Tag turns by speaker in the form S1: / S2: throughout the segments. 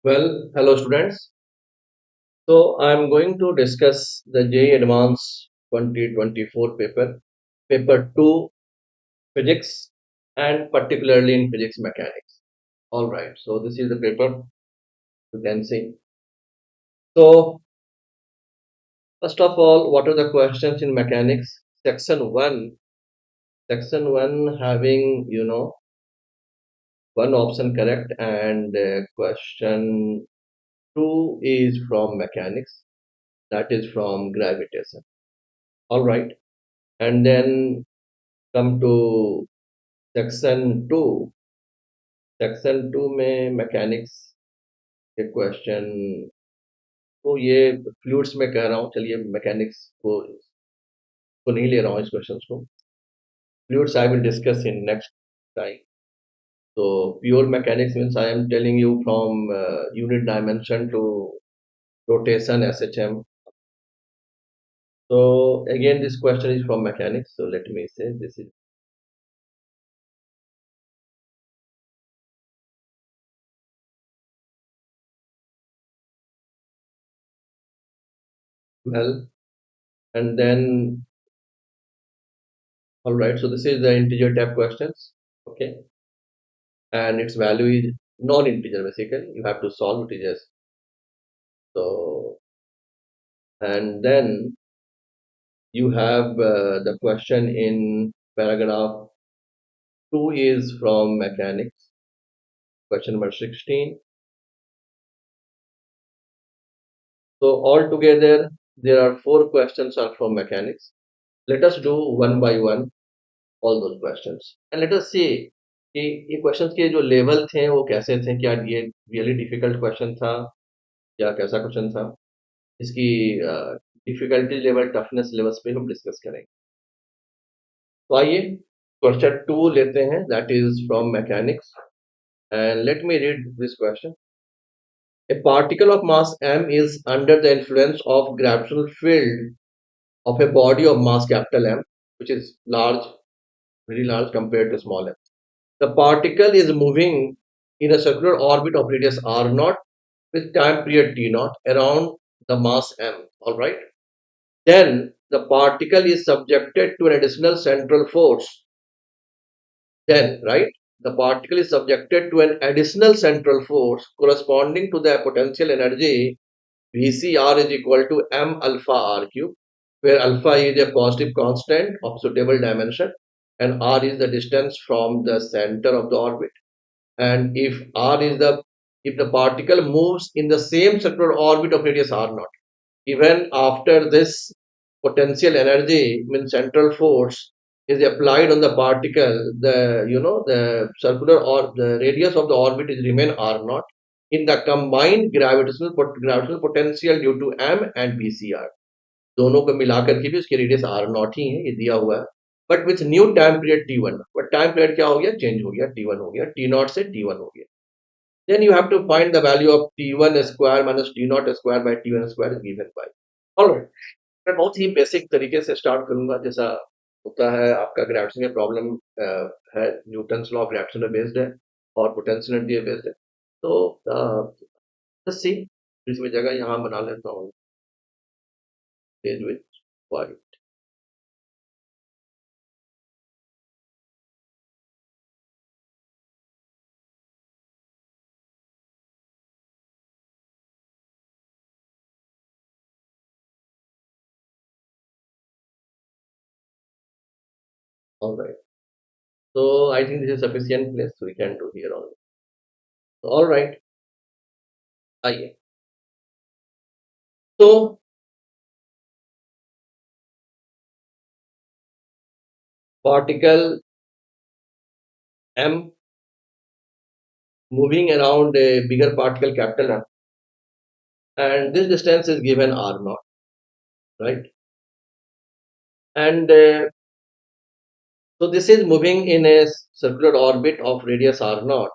S1: Well, hello students. So I'm going to discuss the JEE Advanced 2024 paper 2 physics and particularly in physics mechanics. All right. So this is the paper you can see. So first of all, what are the questions in mechanics? Section 1 having, one option correct and question 2 is from mechanics, that is from gravitation. All right. And then come to section two section two में mechanics के question तो ये fluids में कह रहा हूँ चलिए mechanics को नहीं ले रहा हूँ इस क्वेश्चन को fluids I will discuss in next time so pure mechanics means I am telling you from unit dimension to rotation shm. So again this question is from mechanics, so let me say this is well. And then all right, so this is the integer type questions. Okay, and its value is non-integer. Basically you have to solve it just so. And then you have the question in paragraph 2 is from mechanics, question number 16. So altogether there are 4 questions are from mechanics. Let us do one by one all those questions and let us see कि ये questions के जो level थे वो कैसे थे, क्या ये रियली डिफिकल्ट क्वेश्चन था या कैसा क्वेश्चन था, इसकी डिफिकल्टी लेवल टफनेस लेवल्स पे हम डिस्कस करेंगे. तो आइए क्वेश्चन 2 लेते हैं, that is from mechanics and let me read this question. A particle of mass m is under the influence of gravitational field of a body of mass capital M, which is large, very large compared to small m. The particle is moving in a circular orbit of radius r naught with time period t naught around the mass m. All right. Then the particle is subjected to an additional central force. Then, right, the particle is subjected to an additional central force corresponding to the potential energy VCR is equal to m alpha r cube, where alpha is a positive constant of suitable dimension and r is the distance from the center of the orbit. And if the particle moves in the same circular orbit of radius r naught, even after this potential energy means central force is applied on the particle, the circular or the radius of the orbit is remain r naught in the combined gravitational potential due to m and bcr. दोनों को मिलाकर के भी उसकी radius are not ही है, ये दिया हुआ है, but with new time period T one. But time period क्या हो गया, चेंज हो गया, टी वन हो गया, टी नॉट से टी वन हो गया. Then you have to find the value of t1 square minus t naught square by t1 square is given by. Alright, मैं बहुत ही बेसिक तरीके से स्टार्ट करूंगा जैसा होता है आपका ग्रेविटेशन का प्रॉब्लम है, न्यूटन्स लॉ ऑफ ग्रेविटेशन पे बेस्ड है और पोटेंशियल एनर्जी पे बेस्ड है. तो लेट्स सी, इसमें जगह यहाँ बना लेता हूँ page with white. Alright, so I think this is sufficient place, so we can do here only. So, alright, आइए. So particle m moving around a bigger particle capital M, and this distance is given r naught, right? And so this is moving in a circular orbit of radius r naught,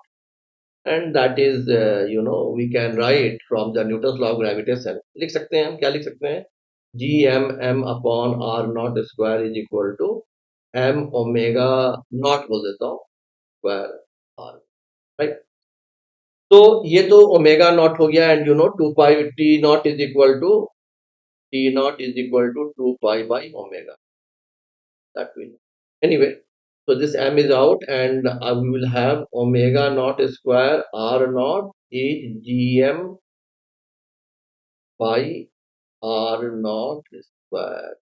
S1: and that is we can write from the Newton's law of gravitation. लिख सकते हैं हम, क्या लिख सकते हैं, g m upon r naught square is equal to m omega naught बोल देता हूँ square r, right? तो ये तो ओमेगा नॉट हो गया, and you know 2 pi T naught is equal to 2 pi by omega, that we know. Anyway, so this m is out, and we will have omega naught square r naught is gm by r naught square.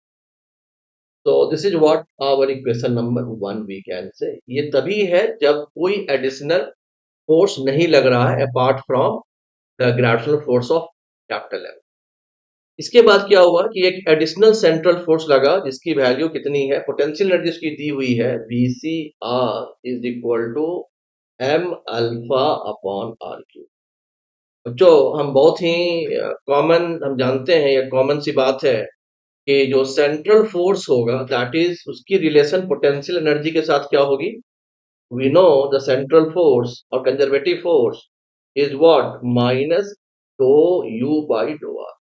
S1: So this is what our equation number 1 we can say. ये तभी है जब कोई additional force नहीं लग रहा है apart from the gravitational force of capital M. इसके बाद क्या हुआ कि एक एडिशनल सेंट्रल फोर्स लगा जिसकी वैल्यू कितनी है, पोटेंशियल एनर्जी इसकी दी हुई है VCR is equal to m alpha upon r cube. जो हम बहुत ही कॉमन हम जानते हैं, ये कॉमन सी बात है कि जो सेंट्रल फोर्स होगा दैट इज उसकी रिलेशन पोटेंशियल एनर्जी के साथ क्या होगी। We know the central force और conservative force is what minus d U by d r,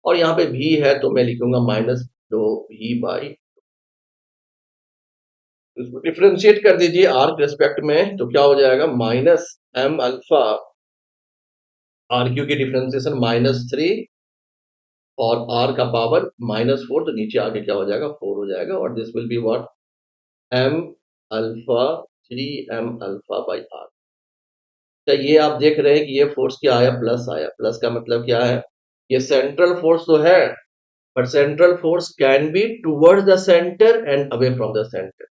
S1: और यहाँ पे भी है तो मैं लिखूंगा माइनस डो भी बाई, इसको डिफ्रेंशिएट कर दीजिए आर के रेस्पेक्ट में, तो क्या हो जाएगा minus m alpha r cube की डिफ्रेंसिएशन -3 और आर का पावर -4, तो नीचे आके क्या हो जाएगा 4 हो जाएगा, और this will be what m alpha 3m alpha by r. तो ये आप देख रहे हैं कि ये फोर्स क्या आया, प्लस आया। प्लस का मतलब क्या है, ये सेंट्रल फोर्स तो है, but central force can be towards the center and away from the center।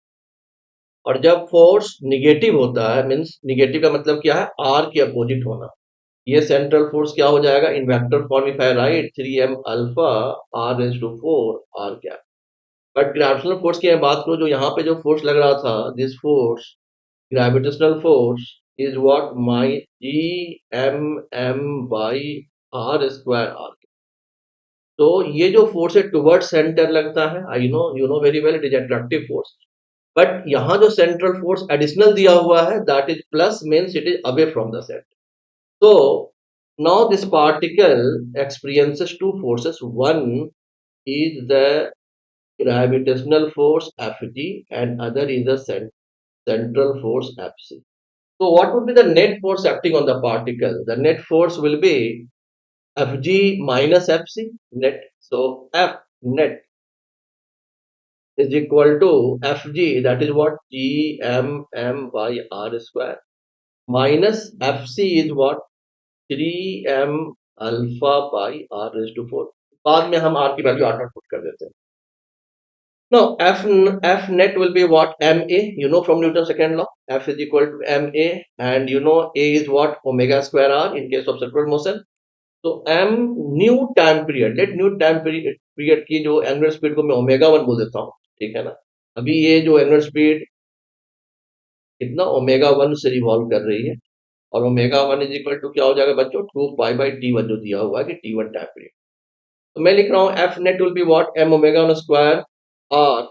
S1: और जब फोर्स निगेटिव होता है, मीन्स निगेटिव का मतलब क्या है, आर के अपोजिट होना, ये सेंट्रल फोर्स क्या हो जाएगा in vector form, if I write 3m alpha r raise to 4 r cap. But gravitational force की मैं बात करूं, जो यहाँ पे जो फोर्स लग रहा था, this force gravitational force is what my GM by r square r। तो ये जो फोर्स है टुवर्ड सेंटर लगता है, I know you know very well it is attractive force, but यहाँ जो सेंट्रल फोर्स एडिशनल दिया हुआ है that is plus, means it is away from the centre. So now this particle experiences two forces. One is the gravitational force Fg and other is the central force Fc. So what would be the net force acting on the particle? The net force will be Fg minus Fc net. So F net is equal to Fg, that is what GMM by R square, minus Fc is what 3m alpha by r raise to 4। बाद में हम r की value r not put कर देते हैं। Now f net will be what ma, you know from Newton's second law, f is equal to ma, and you know a is what omega square r in case of circular motion। तो m new time period, let new time period की जो annual speed को मैं omega 1 बोल देता हूँ, ठीक है ना। अभी ये जो एनुअल स्पीड कितना ओमेगा 1 से रिवॉल्व कर रही है, और ओमेगा 1 इज इक्वल टू क्या हो जाएगा बच्चों 2 पाई बाई t1 जो दिया हुआ है कि t1 टाइम पीरियड। तो मैं लिख रहा हूँ F net will be what m omega 1 square r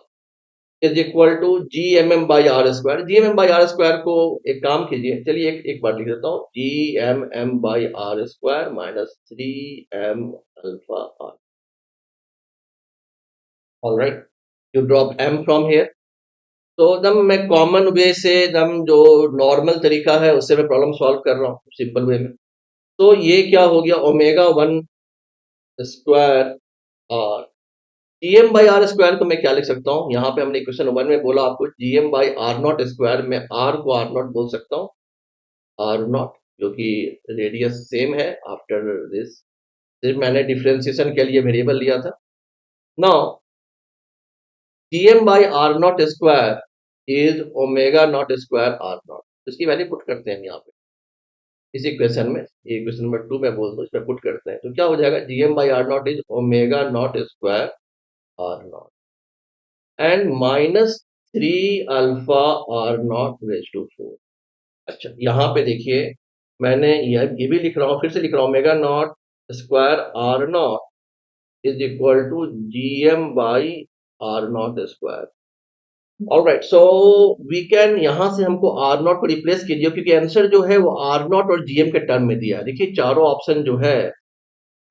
S1: is equal to GMM by r square. GMM by r square को एक काम कीजिए, चलिए एक बार लिख देता हूँ, GMM by r square minus 3m alpha r। Alright, you drop m from here. तो एकदम मैं कॉमन वे से एकदम जो नॉर्मल तरीका है उससे मैं प्रॉब्लम सॉल्व कर रहा हूँ सिंपल वे में। तो ये क्या हो गया omega 1 square r, GM by r square को मैं क्या लिख सकता हूँ, यहाँ पे हमने क्वेश्चन 1 में बोला आपको GM by r not square, में आर को आर नॉट बोल सकता हूँ, आर नॉट जो कि रेडियस सेम है आफ्टर दिस, सिर्फ मैंने डिफ्रेंसिएशन के लिए वेरिएबल लिया था। Now GM by r not square is omega not square r naught, इसकी वैल्यू पुट करते हैं यहाँ पे इसी क्वेश्चन में, ये क्वेश्चन नंबर 2 में बोल दो, इसमें पुट करते हैं तो क्या हो जाएगा GM by r not is omega not square r naught and minus 3 alpha r naught raise to 4। अच्छा यहाँ पे देखिए मैंने ये भी लिख रहा हूँ, फिर से लिख रहा हूँ omega not square r not is equal to GM by r not square. Alright, so we can, यहाँ से हमको आर नॉट को रिप्लेस कीजिए क्योंकि आंसर जो है वो आर नॉट और जीएम के टर्म में दिया है। देखिए चारों ऑप्शन जो है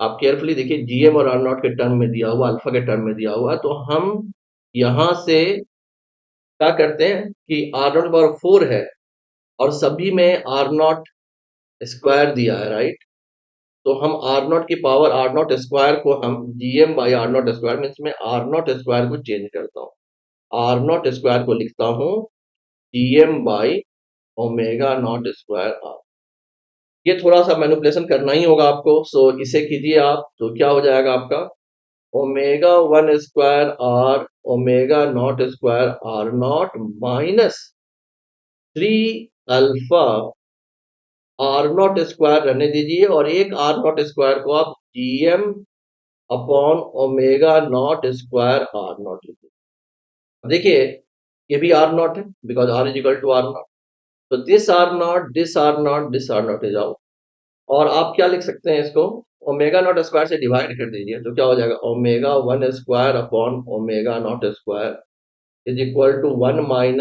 S1: आप केयरफुली देखिए, जीएम और आर नॉट के टर्म में दिया हुआ, अल्फा के टर्म में दिया हुआ, तो हम यहाँ से क्या करते हैं कि आर नॉट पावर 4 है और सभी में आर नॉट स्क्वायर दिया है, राइट। तो हम आर नॉट की पावर आर नॉट स्क्वायर को हम GM by r not square means में आर नॉट स्क्वायर को चेंज करता हूँ, आर नॉट स्क्वायर को लिखता हूँ GM by omega not square r. ये थोड़ा सा मैनिपुलेशन करना ही होगा आपको, सो इसे कीजिए आप, तो क्या हो जाएगा आपका omega one square r omega not square r not minus 3 alpha r not square रहने दीजिए, और एक आर नॉट स्क्वायर को आप GM upon omega not square r not लीजिए। देखिए ये भी आर नॉट है because r is equal to r not, तो this r not this r not this r not is out. और आप क्या लिख सकते हैं इसको, ओमेगा नॉट स्क्वायर से डिवाइड कर दीजिए, तो क्या हो जाएगा omega one square upon omega not square is equal to 1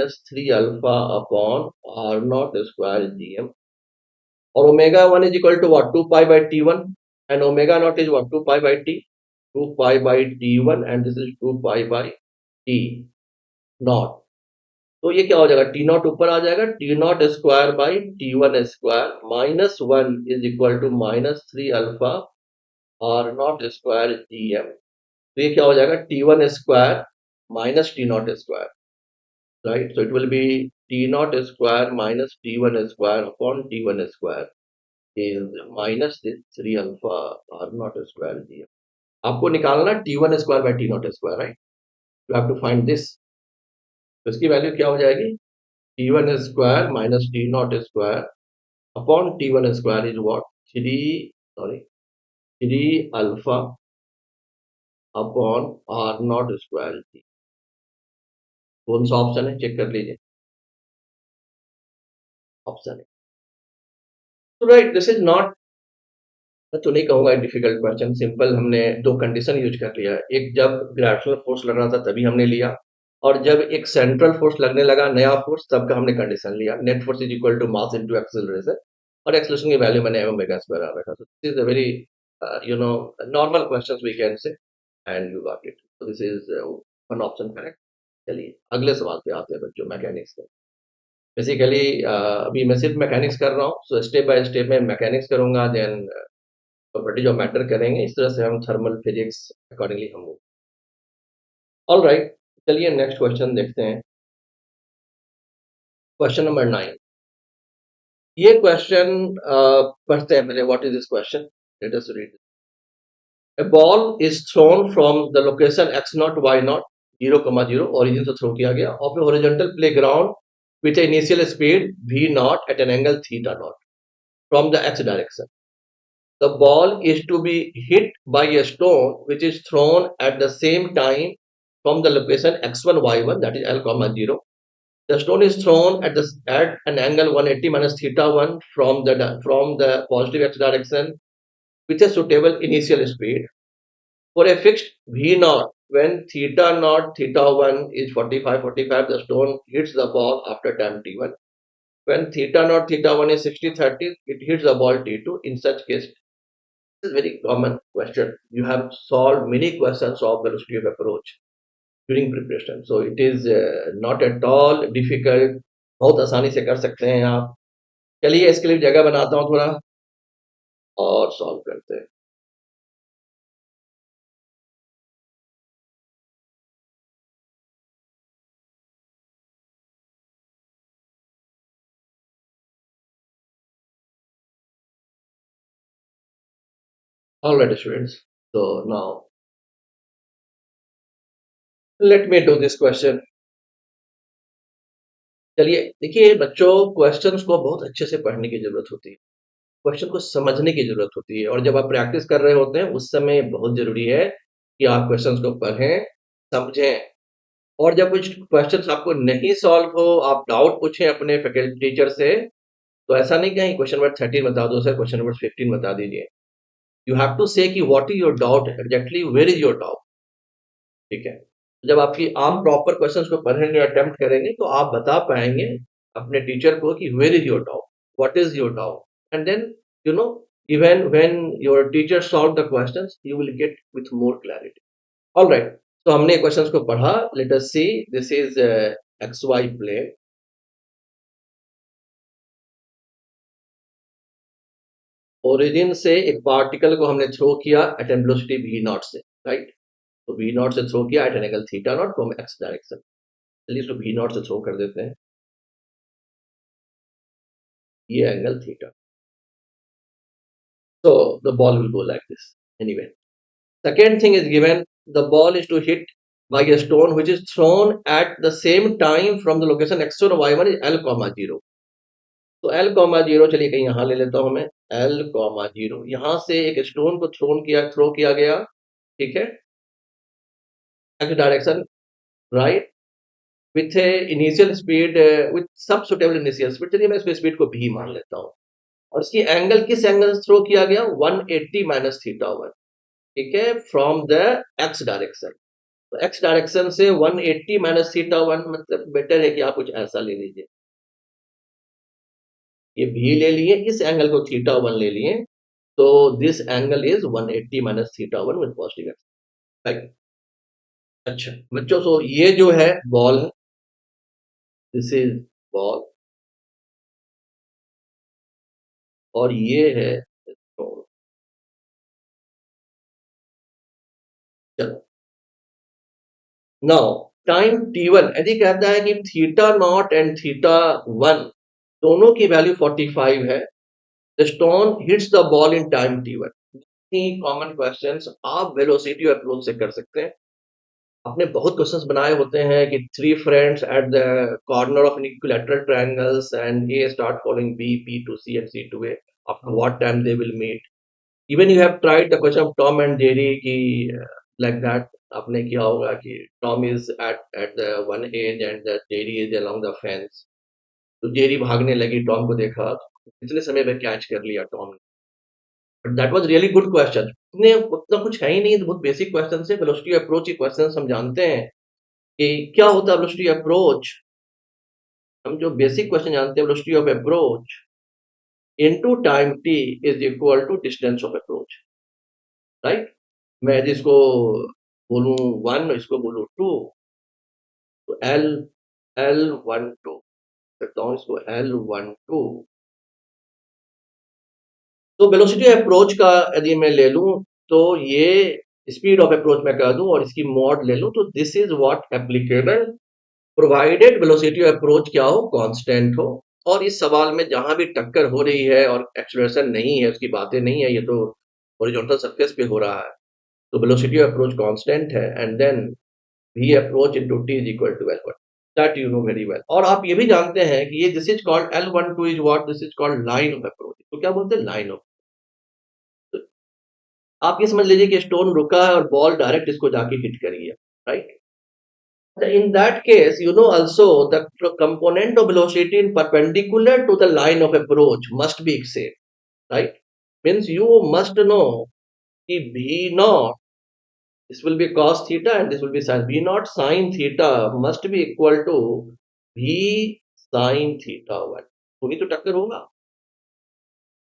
S1: - 3 alpha upon r not square GM. और omega one is equal to what 2 पाई/T1 and omega not is what 2 पाई/T, 2 पाई/T1 एंड दिस इज 2 पाई/T नॉट। तो ये क्या हो जाएगा टी नॉट ऊपर आ जाएगा, T not square by T1 square -1 is equal to -3 alpha r not square GM. तो ये क्या हो जाएगा T1 square minus T not square, right. So it will be T not square minus T1 square upon T1 square is -3 alpha r not square GM. आपको निकालना T1 square by T not square, right. You have to find this. तो इसकी value क्या हो जाएगी T1 square minus T not square upon T1 square is what 3 alpha upon r not square g. कौन सा option है check कर लीजिए, ऑप्शन है। तो राइट दिस इज नॉट, मैं तो नहीं कहूंगा डिफिकल्ट क्वेश्चन, सिंपल। हमने दो कंडीशन यूज कर लिया, एक जब ग्रेविटेशनल फोर्स लग रहा था तभी हमने लिया, और जब एक सेंट्रल फोर्स लगने लगा नया फोर्स तब का हमने कंडीशन लिया, net force is equal to mass into acceleration, और एक्सेलरेशन की वैल्यू मैंने ओमेगा स्क्वायर आ रखा। So this is a very you know normal questions we can say, and you got it. So this is one option correct. चलिए अगले सवाल पे आते हैं बच्चों, मैकेनिक्स का। बेसिकली अभी मैं सिर्फ मैकेनिक्स कर रहा हूँ, सो स्टेप बाय स्टेप में मैकेनिक्स करूंगा, देन प्रॉपर्टीज ऑफ मैटर करेंगे, इस तरह से हम थर्मल फिजिक्स अकॉर्डिंगली हम। ऑल राइट, चलिए नेक्स्ट क्वेश्चन देखते हैं, क्वेश्चन नंबर 9। ये क्वेश्चन पढ़ते हैं पहले, what is this question, let us read. A ball is thrown from the location x0 y0 0,0 origin से थ्रो किया गया of a horizontal playground with an initial speed v0 at an angle theta naught from the x direction. The ball is to be hit by a stone which is thrown at the same time from the location x1 y1, that is L, 0. The stone is thrown at an angle 180 minus theta 1 from the positive x direction with a suitable initial speed. For a fixed V naught, when theta naught theta 1 is 45, the stone hits the ball after time t1. When theta naught theta 1 is 60, it hits the ball t2. In such case, this is a very common question. You have solved many questions of velocity of approach during preparation. So it is not at all difficult. बहुत आसानी से कर सकते हैं आप। चलिए इसके लिए जगह बनाता हूँ थोड़ा और सॉल्व करते हैं। All right, students. So now let me do this question. चलिए देखिए बच्चों, क्वेश्चंस को बहुत अच्छे से पढ़ने की जरूरत होती है, क्वेश्चन को समझने की जरूरत होती है, और जब आप प्रैक्टिस कर रहे होते हैं उस समय बहुत जरूरी है कि आप क्वेश्चंस को पढ़ें, समझें। और जब कुछ क्वेश्चंस आपको नहीं सॉल्व हो, आप डाउट पूछें अपने फैकल्टी टीचर से, तो ऐसा नहीं कहें क्वेश्चन नंबर 13 बता दो सर, क्वेश्चन नंबर 15 बता दीजिए। यू हैव टू से कि what is your doubt exactly, where is your doubt, ठीक है। जब आपकी आप प्रॉपर क्वेश्चंस को पढ़ने अटेम्प्ट करेंगे तो आप बता पाएंगे अपने टीचर को कि where is your doubt, what is your doubt, and then you know even when your teacher solve the questions you will get with more clarity. Alright, तो हमने क्वेश्चंस को पढ़ा, let us see, this is x y plane, origin से एक particle को हमने throw किया at an velocity v naught से, राइट। तो v नॉट से थ्रो किया at an angle theta naught from x direction. चलिए इसको v नॉट से थ्रो कर देते हैं, ये angle theta. So the ball will go like this. Anyway, second thing is given, the ball is to hit by a stone which is thrown at the same time from the location x1 y1 is l comma 0. तो l comma 0, चलिए कहीं यहाँ ले लेता हूँ मैं, l comma 0, यहाँ से एक स्टोन को थ्रो किया गया, ठीक है, x direction, right, with A initial speed, with सब सुटेबल इनिशियल स्पीड, चलिए मैं इसको स्पीड को भी मान लेता हूँ। और इसकी एंगल किस एंगल से थ्रो किया गया, 180 माइनस थीटा 1, ठीक है, फ्रॉम द एक्स डायरेक्शन। तो एक्स डायरेक्शन से 180 माइनस थीटा 1, मतलब बेटर है कि आप कुछ ऐसा ले लीजिए, ये भी ले लिए, इस एंगल को थीटा 1 ले लिए, तो this angle is 180 minus theta 1 with positive x, right. अच्छा बच्चों, सो ये जो है बॉल है, दिस इज बॉल, और ये है स्टोन। चलो नाउ टाइम t1, यदि कहता है कि थीटा नॉट एंड थीटा 1 दोनों की वैल्यू 45 है, the stone hits the ball in time t1। Common questions आप वेलोसिटी और अप्रोच से कर सकते हैं। आपने बहुत क्वेश्चंस बनाए होते हैं कि three friends at the corner of an equilateral triangles and A start following B, P to C and C to A, after what time they will meet. Even you have tried the question of Tom and Jerry की, like that, आपने किया होगा कि Tom is at the one edge and the Jerry is along the fence. तो Jerry भागने लगी, Tom को देखा, कितने समय में कैच कर लिया टॉम ने। But that was really good question, इतने उतना कुछ है ही नहीं, तो बहुत बेसिक क्वेश्चन है। वेलोसिटी अप्रोच के क्वेश्चन हम जानते हैं कि क्या होता है वेलोसिटी अप्रोच। हम जो बेसिक क्वेश्चन जानते हैं, velocity of approach into time t is equal to distance of approach, right. मैं यदि इसको बोलूं 1, इसको बोलूं 2, तो L12 करता हूं, इसको L12। तो वेलोसिटी अप्रोच का यदि मैं ले लूं, तो ये स्पीड ऑफ अप्रोच मैं कह दूं और इसकी मॉड ले लूं, तो this is what applicable provided velocity approach क्या हो, कांस्टेंट हो। और इस सवाल में जहां भी टक्कर हो रही है और एक्सेलरेशन नहीं है, उसकी बातें नहीं है, ये तो हॉरिजॉन्टल सरफेस पे हो रहा है, तो वेलोसिटी अप्रोच कांस्टेंट है, and then v approach into t is equal to l1, that you know very well. और आप ये भी जानते हैं कि ये this is called L12 is what, this is called line of approach. तो क्या बोलते हैं, लाइन ऑफ। तो आप ये समझ लीजिए कि स्टोन रुका है और बॉल डायरेक्ट इसको जाके हिट करी है, right. In that case, you know also the component of velocity in perpendicular to the line of approach must be same, right? Means you must know कि V naught, this will be cos theta and this will be sin. V naught sin theta must be equal to V sin theta 1, वही तो टक्कर होगा।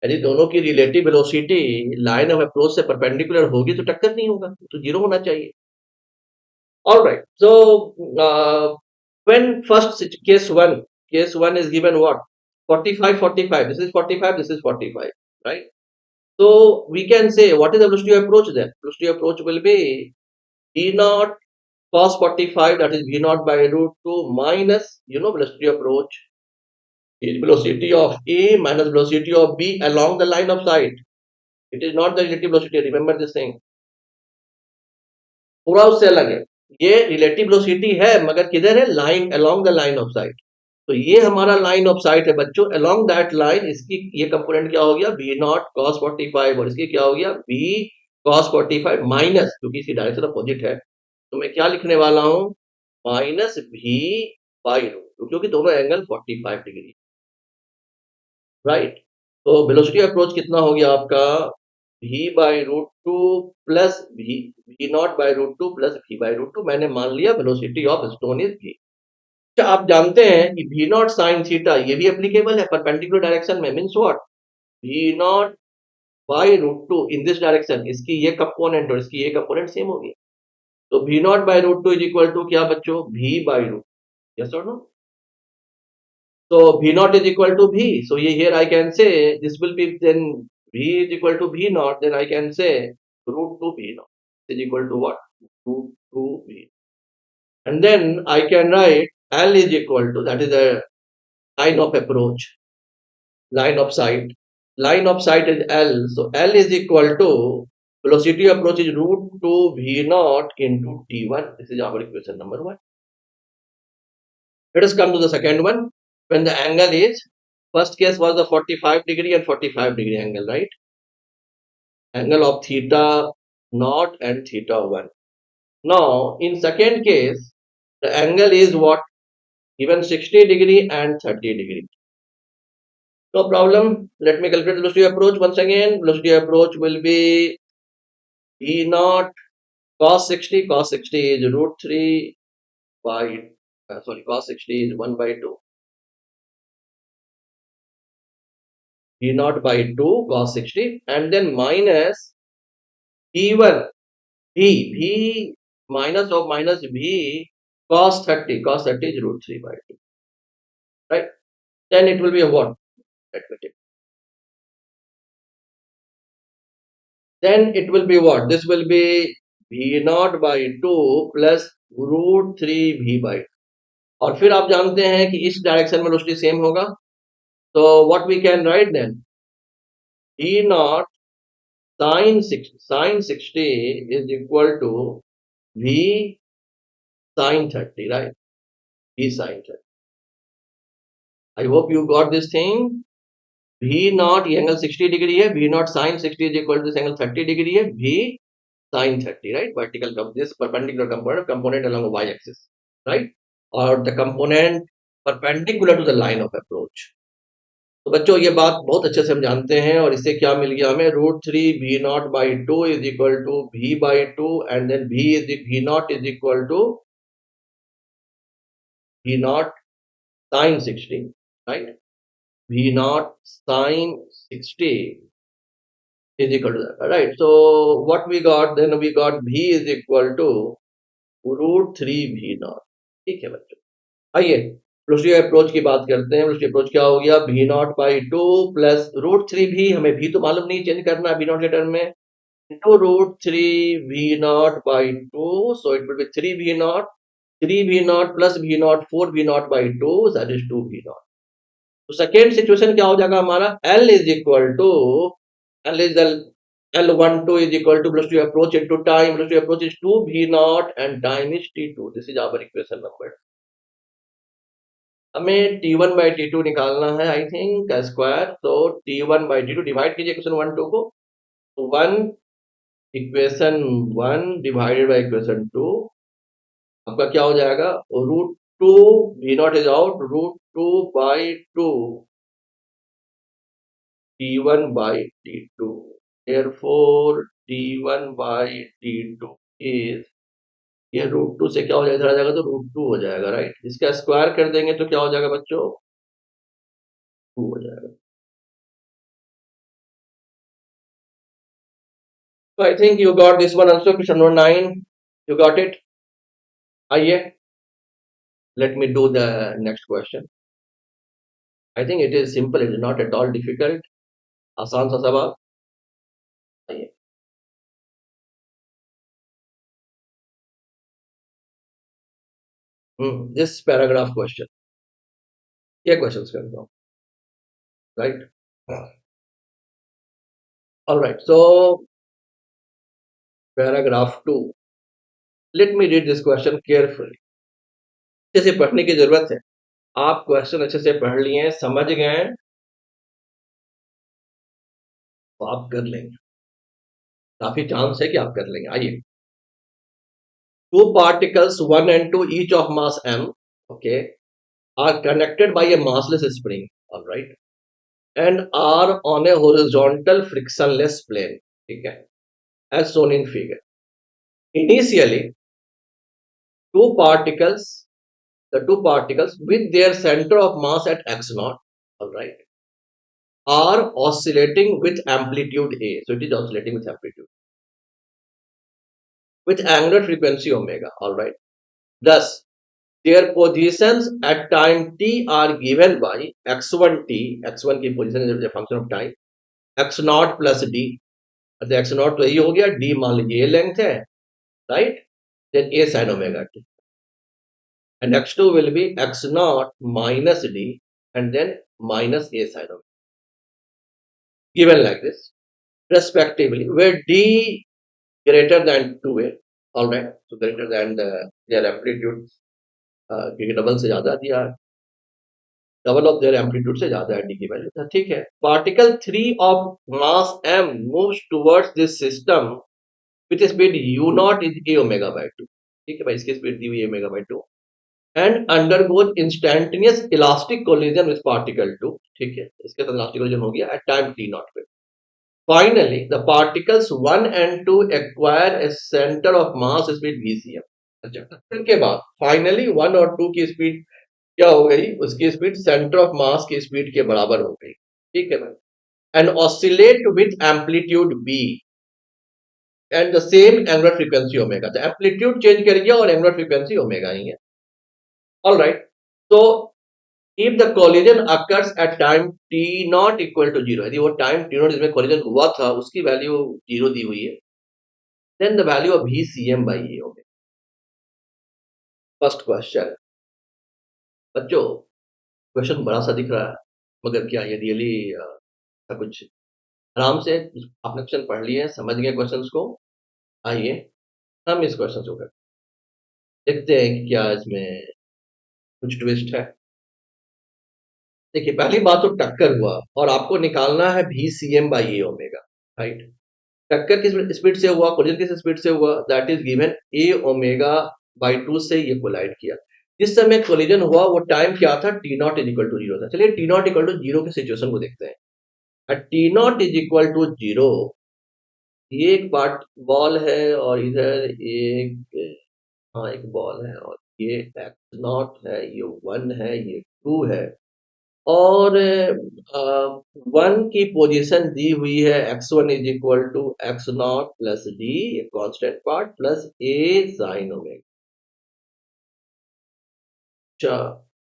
S1: यदि दोनों की relative velocity line of approach से perpendicular होगी तो टक्कर नहीं होगा, तो जीरो होना चाहिए। All right. So when first case one is given what, 45, 45. This is 45. This is 45. Right. So we can say what is the velocity approach then? Velocity approach will be v naught cos 45. That is v naught by root 2 minus, velocity approach is velocity of A minus velocity of B along the line of sight. It is not the relative velocity. Remember this thing. पूरा उससे अलग है, ये relative velocity है मगर किधर है, line along the line of site. तो ये हमारा लाइन ऑफ साइट है बच्चों, अलोंग दैट लाइन इसकी ये कंपोनेंट क्या हो गया, v नॉट cos 45, और इसकी क्या हो गया, v cos 45 माइनस, क्योंकि इसकी डायरेक्शन अपोजिट है, तो मैं क्या लिखने वाला हूं, माइनस v बाई रूट, क्योंकि दोनों एंगल 45 डिग्री, राइट। तो वेलोसिटी अप्रोच कितना हो गया आपका, v by root two plus v naught by root two plus v by root two. मैंने मान लिया velocity of stone is v। अच्छा आप जानते हैं कि v नॉट साइन थीटा ये भी एप्लीकेबल है परपेंडिकुलर डायरेक्शन में, means what, v naught by root two in this direction, इसकी ये कंपोनेंट और इसकी ये कंपोनेंट सेम होगी, तो v naught by root two is equal to क्या बच्चों, v बाई रूट, यस और no. So V naught is equal to V. So here I can say this will be then V is equal to V naught, then I can say root 2 V naught is equal to what? Root 2 V. And then I can write L is equal to, that is the line of approach, line of sight. Line of sight is L. So L is equal to velocity approach is root 2 V naught into T1. This is our equation number 1. Let us come to the second one. When the angle is, first case was the 45 degree and 45 degree angle, right? Angle of theta naught and theta 1. Now, in second case, the angle is what? Given 60 degree and 30 degree. No problem. Let me calculate the velocity approach once again. Velocity approach will be E naught cos 60. Cos 60 is root 3 by, cos 60 is 1 by 2. E naught by 2 cos 60 and then minus E1 V minus of minus V cos 30. Cos 30 is root 3 by 2. Right? Then it will be a what? Let me take. Then it will be what? This will be V naught by 2 plus root 3 V by 2. और फिर आप जानते हैं कि इस direction में velocity same होगा. So what we can write then? E naught sin 60 is equal to V sin 30, right? V sin 30. I hope you got this thing. V naught ये एंगल 60 डिग्री है. V naught sin 60 is equal to this angle 30 degree है. V sin 30, right? Vertical this perpendicular component along the y-axis, right? Or the component perpendicular to the line of approach. तो बच्चों ये बात बहुत अच्छे से हम जानते हैं और इससे क्या मिल गया हमें? Root 3 V naught by 2 is equal to V by 2 and then V naught is equal to V naught sin 60, right? V naught sin 60 is equal to that, right? So what we got then? We got V is equal to root 3 V naught. ठीक है बच्चों. आइए velocity approach की बात करते हैं. Velocity approach क्या हो गया? V naught by 2 plus root 3 V, हमें V तो मालूम नहीं, चेंज करना है V naught के टर्म में, into root 3 V naught by 2. So it will be 3 V naught, 3 V naught plus V naught, 4 V naught by 2, that is 2 V naught. तो second situation क्या हो जाएगा हमारा? L is equal to L12 is equal to velocity approach into time. Velocity approach is 2 V naught and time is T2. This is our equation number. हमें T1 by T2 निकालना है, I think square. तो T1 by T2 divide कीजिए equation 1 2 को. तो 1 equation 1 divided by equation 2 आपका क्या हो जाएगा? Root 2 V naught is out, root 2 by 2 T1 by T2. Therefore T1 by T2 is, ये रूट 2 से क्या हो जाएगा? इधर आ जाएगा तो रूट 2 हो जाएगा, राइट? इसका स्क्वायर कर देंगे तो क्या हो जाएगा बच्चों? 2 हो जाएगा. So I think you got this one also. Question number 9, you got it. आइए, let me do the next question. I think it is simple, it is not at all difficult. आसान सा सवाल. आइए. This paragraph question. ये questions करता हूँ, right? All right. So paragraph 2. Let me read this question carefully. अच्छे से पढ़ने की जरूरत है. आप क्वेश्चन अच्छे से पढ़ लिए, समझ गए तो आप कर लेंगे. काफी चांस है कि आप कर लेंगे. आइए. Two particles 1 and 2 each of mass m, okay, are connected by a massless spring, all right, and are on a horizontal frictionless plane, okay, as shown in figure. Initially, the two particles with their center of mass at x naught, all right, are oscillating with amplitude a. So it is oscillating with amplitude, with angular frequency omega, all right. Thus, their positions at time t are given by x1 t. X1 की position is a function of time. X naught plus D, x not तो यही हो गया, D मान लीजिए ये length है, right, then a sine omega t, and x2 will be x naught minus d and then minus a sin omega, given like this respectively, where d greater than 2a, all right, so greater than their amplitude, क्योंकि double से ज्यादा दिया है, double of their amplitude से ज्यादा है D की value, ठीक है। Particle 3 of mass m moves towards this system with speed u not is a omega by 2, ठीक है भाई, इसकी स्पीड दी हुई है omega by 2, and undergoes instantaneous elastic collision with particle 2, ठीक है, इसके साथ elastic collision हो गया at time t naught पे। Finally, the particles 1 and 2 acquire a center of mass speed vcm। अच्छा, टक्कर के बाद फाइनली 1 और 2 की स्पीड क्या हो गई, उसकी स्पीड सेंटर ऑफ मास की स्पीड के बराबर हो गई, ठीक है ना, and oscillate with amplitude b and the same angular frequency omega, तो एम्पलीट्यूड चेंज कर गया और एंगुलर फ्रीक्वेंसी ओमेगा ही है, ऑल राइट। तो if the collision occurs at time t not equal to 0, यदि वो टाइम t not जिसमें collision हुआ था उसकी वैल्यू 0 दी हुई है, then the value of vcm by a होगी। फर्स्ट क्वेश्चन, बच्चों क्वेश्चन बड़ा सा दिख रहा है, मगर क्या ये रियली कुछ, आराम से आपने क्वेश्चन पढ़ लिए, समझ गए क्वेश्चंस को, आइए हम इस क्वेश्चन को देखते हैं कि क्या इसमें कुछ ट्विस्ट है। देखिए पहली बात तो टक्कर हुआ और आपको निकालना है vcm by a omega, right. टक्कर किस स्पीड से हुआ, कोलिजन किस स्पीड से हुआ, that is given a omega by 2 से ये कोलाइड किया। जिस समय कोलिजन हुआ वो टाइम क्या था, t naught is equal to 0 था। चलिए t नॉट इक्वल टू 0 की सिचुएशन को देखते हैं। t naught is equal to 0, ये एक पार्ट बॉल है और इधर एक, हाँ एक बॉल है, और ये x नॉट है, ये 1 है, ये 2 है, और 1 की पोजीशन दी हुई है x1 is equal to x naught plus d, constant part, plus a sine omega. अच्छा,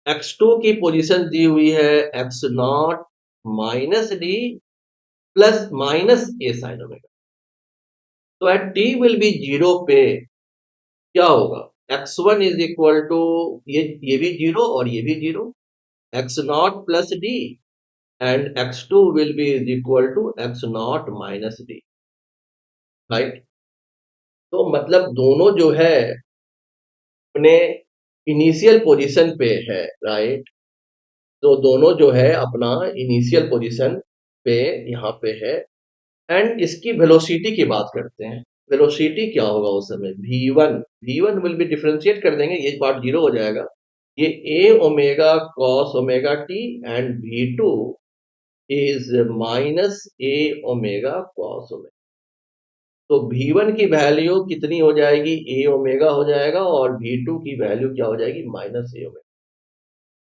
S1: x2 की पोजीशन दी हुई है x naught minus d plus minus a sine omega. तो एट t विल बी 0 पे क्या होगा, x1 इज इक्वल टू, ये भी 0 और ये भी 0, x naught plus D and x2 will be is equal to x naught minus d, right. तो मतलब दोनों जो है अपने इनिशियल पोजीशन पे है, राइट। तो दोनों जो है अपना इनिशियल पोजीशन पे यहाँ पे है, एंड इसकी वेलोसिटी की बात करते हैं। वेलोसिटी क्या होगा उस समय, v1 विल बी डिफरेंशिएट कर देंगे, ये पार्ट 0 हो जाएगा, ये a omega cos omega t and v2 is minus a omega cos omega. तो v1 की वैल्यू कितनी हो जाएगी, a ओमेगा हो जाएगा, और v2 की वैल्यू क्या हो जाएगी, माइनस a ओमेगा।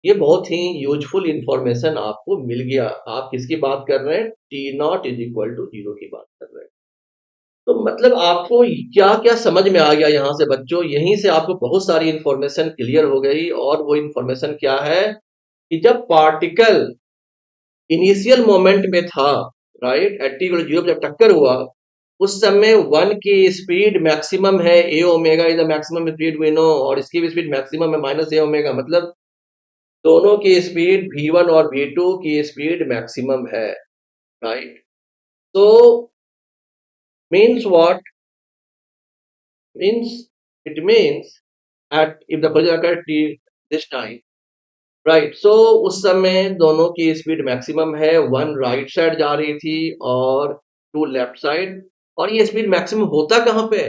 S1: ये बहुत ही यूजफुल इंफॉर्मेशन आपको मिल गया। आप किसकी बात कर रहे हैं, t naught is equal to 0 की बात कर रहे हैं। तो मतलब आपको क्या क्या समझ में आ गया यहाँ से बच्चों, यहीं से आपको बहुत सारी इंफॉर्मेशन क्लियर हो गई। और वो इंफॉर्मेशन क्या है कि जब पार्टिकल इनिशियल मोमेंट में था, राइट, एट टी 0 जब टक्कर हुआ, उस समय 1 की स्पीड मैक्सिमम है, a omega is the maximum speed we know, और इसकी भी स्पीड मैक्सिमम है माइनस ए ओमेगा, मतलब दोनों की स्पीड v1 और v2 की स्पीड मैक्सिमम है, राइट। तो means what, means it means at if the collision occurred at t this time, right, so उस समय दोनों की स्पीड मैक्सिमम है, 1 राइट साइड जा रही थी और 2 लेफ्ट साइड, और ये स्पीड मैक्सिमम होता कहां पे,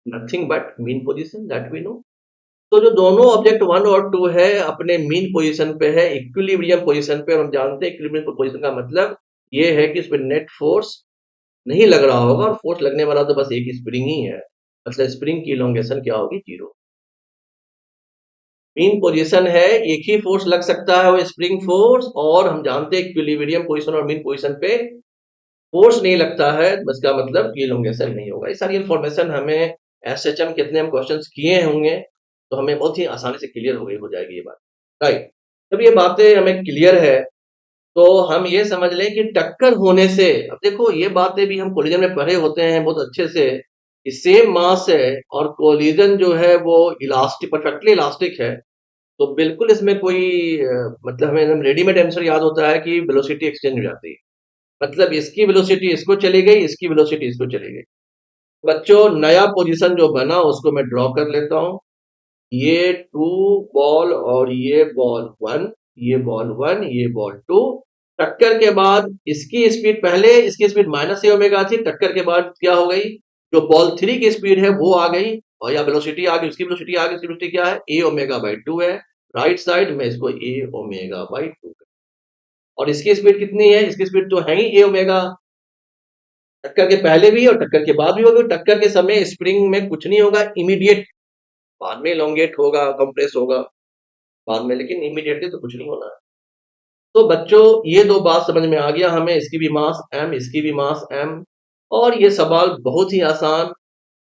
S1: nothing but mean position, that we know. तो जो दोनों ऑब्जेक्ट 1 और 2 है अपने मीन पोजीशन पे है, इक्विलिब्रियम पोजीशन पे, और हम जानते हैं इक्विलिब्रियम पोजीशन का मतलब ये है कि इस पे नेट फोर्स नहीं लग रहा होगा, और फोर्स लगने वाला तो बस एक स्प्रिंग ही है, मतलब स्प्रिंग की इलोंगेशन क्या होगी, 0। मीन पोजीशन है, एक ही फोर्स लग सकता है वो स्प्रिंग फोर्स, और हम जानते हैं इक्विलिब्रियम पोजीशन और मीन पोजीशन पे फोर्स नहीं लगता है, इसका मतलब कि इलोंगेशन नहीं होगा। ये सारी इंफॉर्मेशन हमें एसएचएम कितने हम क्वेश्चंस किए होंगे तो हमें बहुत ही आसानी से क्लियर हो जाएगी ये बात, राइट। जब ये बातें हमें क्लियर है तो हम ये समझ लें कि टक्कर होने से, अब देखो ये बातें भी हम कोलिजन में पढ़े होते हैं बहुत अच्छे से, कि सेम मास है और कोलिजन जो है वो इलास्टिक, परफेक्टली इलास्टिक है, तो बिल्कुल इसमें कोई मतलब हमें रेडीमेड आंसर याद होता है कि वेलोसिटी एक्सचेंज हो जाती है, मतलब इसकी वेलोसिटी इसको चली गई, इसकी वेलोसिटी इसको चली गई। बच्चों नया पोजीशन जो बना उसको मैं ड्रॉ कर लेता हूं, ये टू बॉल और ये बॉल वन, ये बॉल वन, ये बॉल टू। टक्कर के बाद इसकी स्पीड, पहले इसकी स्पीड माइनस ए ओमेगा थी, टक्कर के बाद क्या हो गई, जो बॉल थ्री की स्पीड है वो आ गई, और या वेलोसिटी आ गई, उसकी वेलोसिटी आ गई, उसकी वेलोसिटी क्या है, ए ओमेगा बाई टू है। राइट साइड में इसको ए ओमेगा बाई टू, और इसकी स्पीड कितनी है, इसकी स्पीड तो है ही ए ओमेगा, टक्कर के पहले भी और टक्कर के बाद भी होगी। टक्कर के समय स्प्रिंग में कुछ नहीं होगा इमीडिएट, बाद में इलोंगेट होगा, कंप्रेस होगा बाद में, लेकिन इमीडिएटली तो कुछ नहीं होना है। तो बच्चों ये दो बात समझ में आ गया हमें, इसकी भी मास m, इसकी भी मास m, और ये सवाल बहुत ही आसान,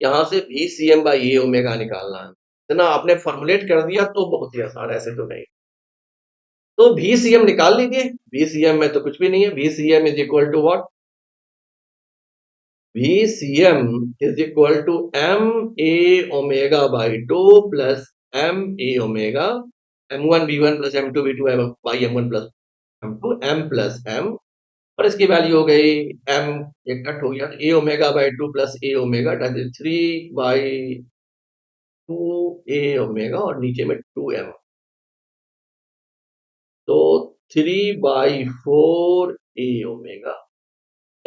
S1: यहां से V C M by A omega निकालना है, इतना आपने फॉर्मुलेट कर दिया तो बहुत ही आसान, ऐसे तो नहीं। तो भी सी एम निकाल लीजिए, भी सी एम में तो कुछ भी नहीं है, V C M is equal to what, VCM is equal to m a omega by 2 plus m a omega, m1 v1 plus m2 v2 by m1 plus m2 m plus m, और इसकी value हो गई m, एक cut हो गया, a omega by two plus a omega, that is 3 by 2 a omega, और नीचे में 2m, तो 3 by 4 a omega.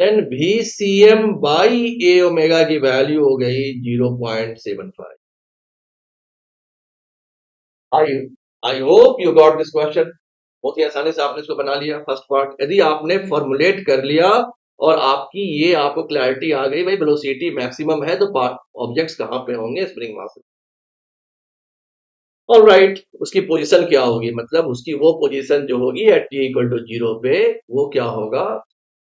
S1: Then VCM by A omega की वैल्यू हो गई 0.75। I I hope you got this question, बहुत ही आसानी से आपने इसको बना लिया फर्स्ट पार्ट, यदि आपने फॉर्मुलेट कर लिया और आपकी ये आपको क्लैरिटी आ गई भाई वेलोसिटी मैक्सिमम है तो ऑब्जेक्ट्स कहां पे होंगे स्प्रिंग मास। ऑल राइट, उसकी पोजीशन क्या होगी, मतलब उसकी वो पोजीशन जो होगी at t equal to zero पे, वो क्या होगा,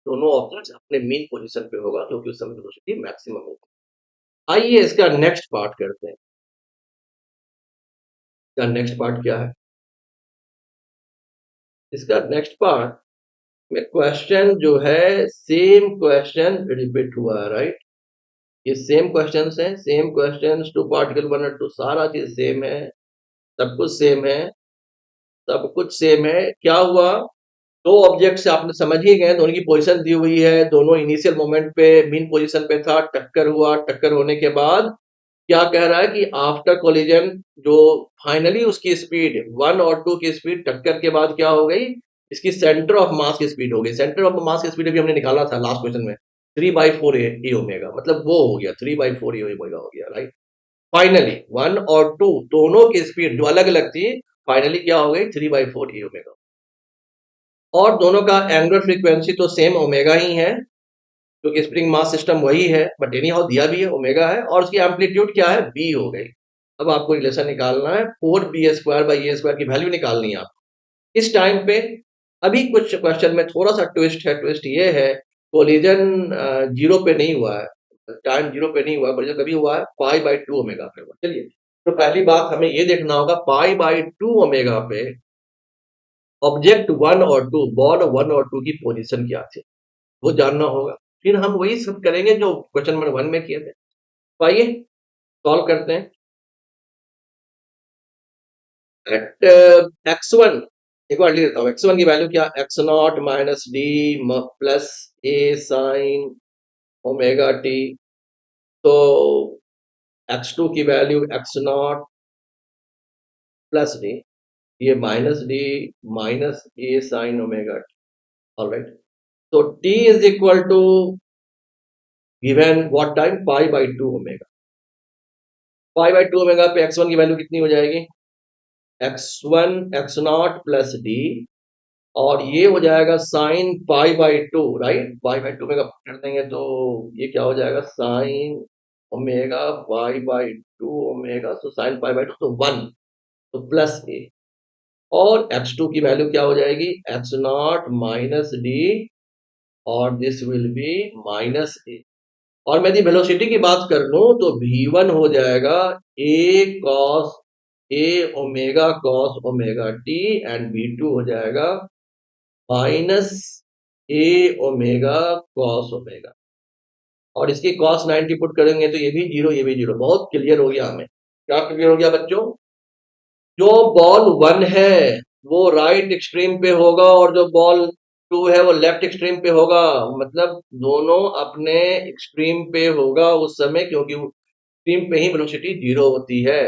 S1: दोनों ऑब्जेक्ट्स अपने मीन पोजीशन पे होगा क्योंकि उस समय वेलोसिटी मैक्सिमम होगी। आइए इसका नेक्स्ट पार्ट करते हैं। इसका नेक्स्ट पार्ट क्या है, इसका नेक्स्ट पार्ट में क्वेश्चन जो है सेम क्वेश्चन रिपीट हुआ है, राइट, ये सेम क्वेश्चन है, same question to particle one और टू, सारा चीज सेम है, सब कुछ सेम है, सब कुछ सेम है। क्या हुआ, दो ऑब्जेक्ट्स आपने समझ ही गए, दोनों की पोजीशन दी हुई है, दोनों इनिशियल मोमेंट पे मीन पोजीशन पे था, टक्कर हुआ, टक्कर होने के बाद क्या कह रहा है कि आफ्टर कोलिजन जो फाइनली उसकी स्पीड वन और टू की स्पीड टक्कर के बाद क्या हो गई, इसकी सेंटर ऑफ मास की स्पीड हो गई, सेंटर ऑफ मास की स्पीड भी हमने निकाला था लास्ट क्वेश्चन में, 3/4 ए ओमेगा, मतलब वो हो गया 3/4 ए ओमेगा हो गया, राइट। फाइनली वन और टू दोनों की स्पीड जो अलग अलग थी फाइनली क्या हो गई 3/4 ए ओमेगा, और दोनों का एंगुलर फ्रीक्वेंसी तो सेम ओमेगा ही है क्योंकि स्प्रिंग मास सिस्टम वही है, बट एनी हाउ दिया भी है ओमेगा है, और उसकी एम्पलीट्यूड क्या है बी हो गई। अब आपको रिलेशन निकालना है 4b² बाई ए स्क्वायर की वैल्यू निकालनी है आपको इस टाइम पे। अभी कुछ क्वेश्चन में थोड़ा सा ट्विस्ट है, ट्विस्ट ये है कोलिजन जीरो पे नहीं हुआ है, टाइम जीरो पे नहीं हुआ है, कोलिजन कभी हुआ है π/2 ओमेगा पे हुआ। चलिए, तो पहली बात हमें ये देखना होगा π/2 ओमेगा पे ऑब्जेक्ट वन और टू, बॉल वन और टू की पोजीशन क्या थी वो जानना होगा, फिर हम वही सब करेंगे जो क्वेश्चन नंबर 1 में किए थे। तो आइए सॉल्व करते हैं। एट x1, एक बार लिख देता हूँ, x1 की वैल्यू क्या, x0 minus d plus a sine omega t, तो x2 की वैल्यू x0 प्लस डी, ये minus d minus a sine omega t, alright. तो t is equal to given what time π/2 omega, π/2 omega पे x1 की value कितनी हो जाएगी, x1 x0 प्लस डी, और ये हो जाएगा साइन π/2, राइट, π/2 ओमेगा कर देंगे तो ये क्या हो जाएगा साइन ओमेगा π/2 ओमेगा, तो साइन π/2 तो 1, तो प्लस ए, और x2 की वैल्यू क्या हो जाएगी x0 माइनस डी, और दिस विल बी माइनस ए, और मैं यदि वेलोसिटी की बात कर लूं तो v1 हो जाएगा a omega cos omega T, and v2 हो जाएगा minus a omega cos omega, और इसकी कॉस 90 पुट करेंगे तो ये भी जीरो, ये भी जीरो। बहुत क्लियर हो गया हमें। क्या क्लियर हो गया बच्चों? जो बॉल 1 है वो राइट एक्सट्रीम पे होगा और जो बॉल 2 है वो लेफ्ट एक्सट्रीम पे होगा। मतलब दोनों अपने एक्सट्रीम पे होगा उस समय, क्योंकि एक्सट्रीम पे ही वेलोसिटी जीरो होती है।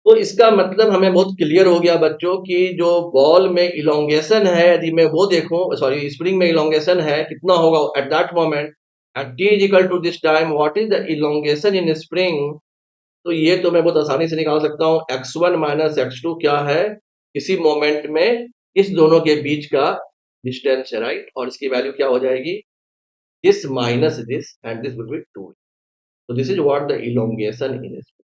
S1: तो इसका मतलब हमें बहुत क्लियर हो गया बच्चों कि जो बॉल में इलोंगेशन है, यदि मैं वो देखूं, सॉरी, स्प्रिंग में इलोंगेशन है कितना होगा at that moment, at t is equal to this time, what is the elongation in spring. तो ये तो मैं बहुत आसानी से निकाल सकता हूँ। x1 माइनस x2 क्या है, इसी मोमेंट में इस दोनों के बीच का डिस्टेंस है, राइट। और इसकी वैल्यू क्या हो जाएगी, this minus this and this will B 2। so this is what the elongation in spring.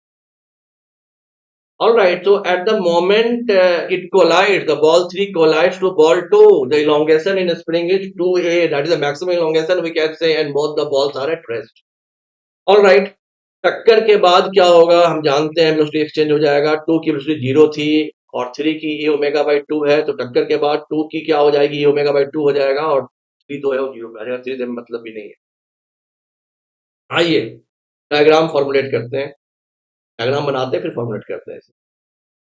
S1: All right, so at the moment it collides, the ball 3 collides to ball 2, the elongation in spring is 2a, that is the maximum elongation we can say, and both the balls are at rest. All right, टक्कर के बाद क्या होगा हम जानते हैं, velocity exchange हो जाएगा। 2 की वेलोसिटी 0 थी और 3 की ए ओमेगा बाई 2 है, तो टक्कर के बाद 2 की क्या हो जाएगी, ए ओमेगा बाई 2 हो जाएगा, और 3 तो है वो 0 पे आ जाएगा, 3 से मतलब भी नहीं है। आइए डायग्राम फॉर्मुलेट करते हैं, डायग्राम बनाते हैं फिर फॉर्मुलेट करते हैं।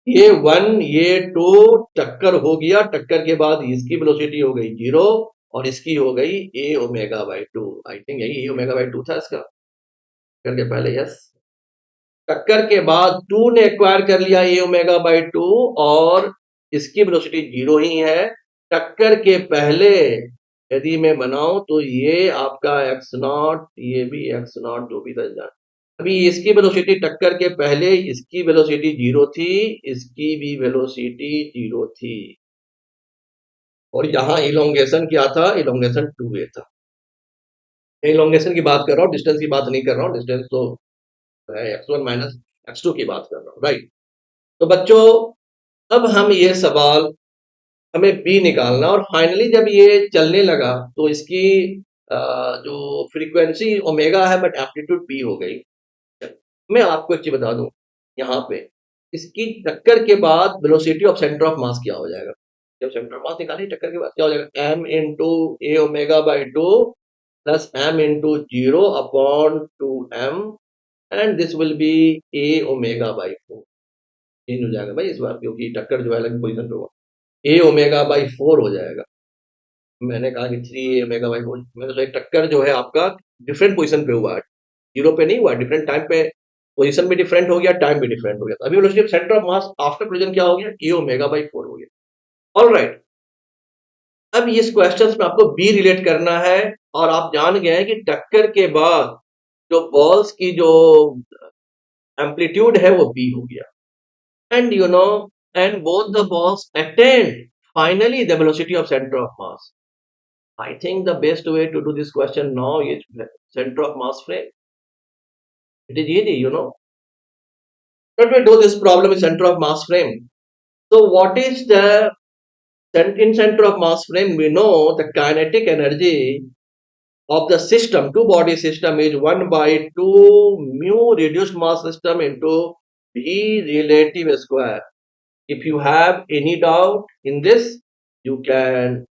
S1: ये 1 ये 2 टक्कर हो गया, टक्कर के बाद इसकी वेलोसिटी हो गई 0 और इसकी हो गई ए ओमेगा बाई 2। आई थिंक यही ए ओमेगा बाई 2 था इसका, टक्कर के पहले, यस। टक्कर के बाद 2 ने एक्वायर कर लिया ए ओमेगा बाई 2 और इसकी वेलोसिटी 0 ही है। टक्कर के पहले यदि मैं बनाऊं तो ये आपका एक्स नॉट, ये भी एक्स नॉट, जो भी था। अभी इसकी वेलोसिटी टक्कर के पहले इसकी वेलोसिटी 0 थी, इसकी भी वेलोसिटी 0 थी, और यहां इलोंगेशन क्या था, इलोंगेशन 2a था। इलोंगेशन की बात कर रहा हूं, डिस्टेंस की बात नहीं कर रहा हूं, डिस्टेंस तो है x1 माइनस x2 की बात कर रहा हूं, राइट। तो बच्चों अब हम ये सवाल, हमें b निकालना, और फाइनली जब ये चलने लगा तो इसकी जो फ्रीक्वेंसी ओमेगा है बट एम्पलीट्यूड b हो गई। मैं आपको एक चीज बता दूं, यहाँ पे इसकी टक्कर के बाद velocity of centre of mass क्या हो जाएगा, जब सेंटर ऑफ मास निकाली टक्कर के बाद क्या हो जाएगा, m into A omega by 2 plus m into 0 upon 2m, and this will B A omega by 4। Change हो जाएगा भाई इस बार, क्योंकि टक्कर जो है अलग पोजिशन पे होगा, ए ओमेगा बाई 4 हो जाएगा। मैंने कहा कि 3 ओमेगा बाई 4, मैंने तो एक टक्कर जो है आपका डिफरेंट पोजिशन पे हुआ है, 0 पे नहीं हुआ, डिफरेंट टाइम पे, पोजीशन भी डिफरेंट हो गया, टाइम भी डिफरेंट हो गया। अभी velocity of centre of mass after collision क्या हो गया, ए ओमेगा बाई 4 हो गया। ऑल राइट, अब इस क्वेश्चन में आपको बी रिलेट करना है, और आप जान गए कि टक्कर के बाद जो बॉल्स की जो एम्पलीट्यूड है वो बी हो गया, and you no, and both the balls attend finally the velocity of centre of mass. I think the best way to do this question now is center of mass frame. It is easy, you know. Let me do this problem in center of mass frame. So what is the in center of mass frame? We know the kinetic energy of the system, two body system, is 1 by 2 mu reduced mass system into v relative square. If you have any doubt in this, you can